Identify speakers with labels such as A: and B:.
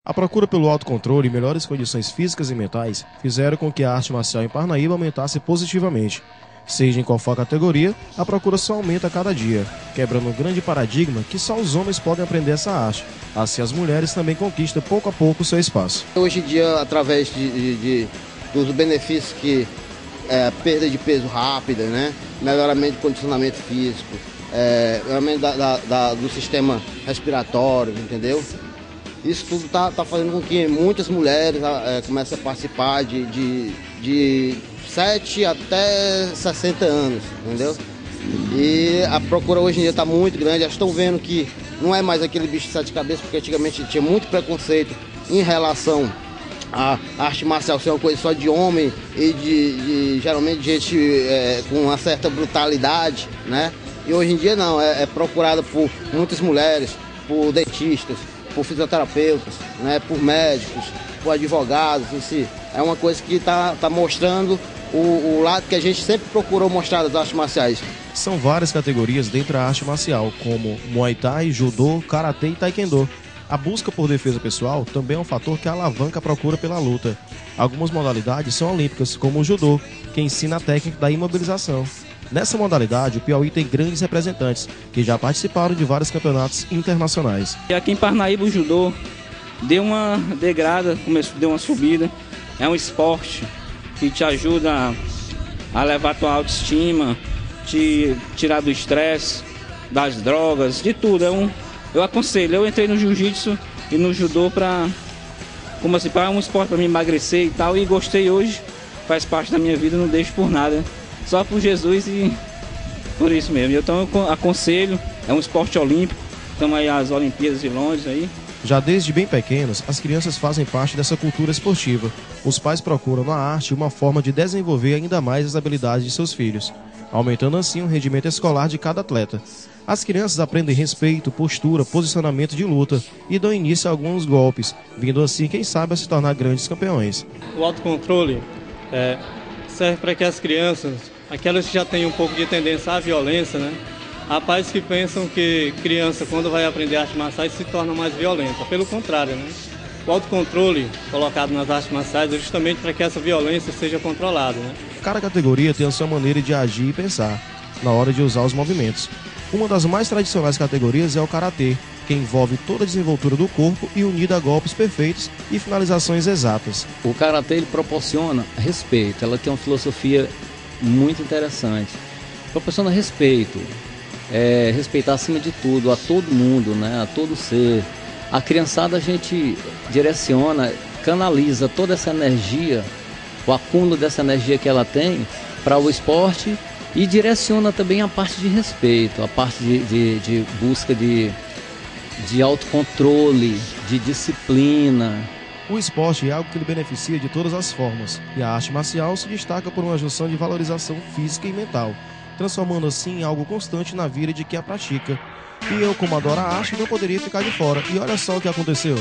A: A procura pelo autocontrole e melhores condições físicas e mentais fizeram com que a arte marcial em Parnaíba aumentasse positivamente. Seja em qual for a categoria, a procura só aumenta a cada dia, quebrando um grande paradigma que só os homens podem aprender essa arte. Assim, as mulheres também conquistam pouco a pouco o seu espaço.
B: Hoje em dia, através dos benefícios que perda de peso rápida, né? Melhoramento de condicionamento físico, melhoramento do sistema respiratório, entendeu? Isso tudo está fazendo com que muitas mulheres comecem a participar de 7 até 60 anos, entendeu? E a procura hoje em dia está muito grande, elas estão vendo que não é mais aquele bicho de 7 cabeças, porque antigamente tinha muito preconceito em relação à arte marcial ser uma coisa só de homem e geralmente de gente com uma certa brutalidade, né? E hoje em dia não, é procurada por muitas mulheres, por dentistas, por fisioterapeutas, né, por médicos, por advogados em si. É uma coisa que está mostrando o lado que a gente sempre procurou mostrar das artes marciais.
A: São várias categorias dentro da arte marcial, como Muay Thai, Judô, Karatê e Taekwondo. A busca por defesa pessoal também é um fator que alavanca a procura pela luta. Algumas modalidades são olímpicas, como o Judô, que ensina a técnica da imobilização. Nessa modalidade, o Piauí tem grandes representantes, que já participaram de vários campeonatos internacionais.
C: E aqui em Parnaíba o judô deu uma degrada, deu uma subida. É um esporte que te ajuda a levar a tua autoestima, te tirar do estresse, das drogas, de tudo. Eu aconselho, eu entrei no jiu-jitsu e no judô para um esporte para me emagrecer e tal, e gostei hoje, faz parte da minha vida, não deixo por nada. Só por Jesus e por isso mesmo. Então eu aconselho, é um esporte olímpico, estamos aí às Olimpíadas de Londres aí.
A: Já desde bem pequenos, as crianças fazem parte dessa cultura esportiva. Os pais procuram na arte uma forma de desenvolver ainda mais as habilidades de seus filhos, aumentando assim o rendimento escolar de cada atleta. As crianças aprendem respeito, postura, posicionamento de luta e dão início a alguns golpes, vindo assim, quem sabe, a se tornar grandes campeões.
D: O autocontrole serve para que as crianças, aquelas que já têm um pouco de tendência à violência, né? Há pais que pensam que criança, quando vai aprender artes marciais, se torna mais violenta. Pelo contrário, né? O autocontrole colocado nas artes marciais é justamente para que essa violência seja controlada, né?
A: Cada categoria tem a sua maneira de agir e pensar, na hora de usar os movimentos. Uma das mais tradicionais categorias é o Karatê, que envolve toda a desenvoltura do corpo e unida a golpes perfeitos e finalizações exatas.
E: O Karatê ele proporciona respeito, ela tem uma filosofia muito interessante. Proporciona respeito, respeitar acima de tudo, a todo mundo, né, a todo ser. A criançada a gente direciona, canaliza toda essa energia, o acúmulo dessa energia que ela tem para o esporte e direciona também a parte de respeito, a parte de busca de autocontrole, de disciplina.
A: O esporte é algo que lhe beneficia de todas as formas, e a arte marcial se destaca por uma junção de valorização física e mental, transformando assim em algo constante na vida de quem a pratica. E eu, como adoro a arte, não poderia ficar de fora. E olha só o que aconteceu.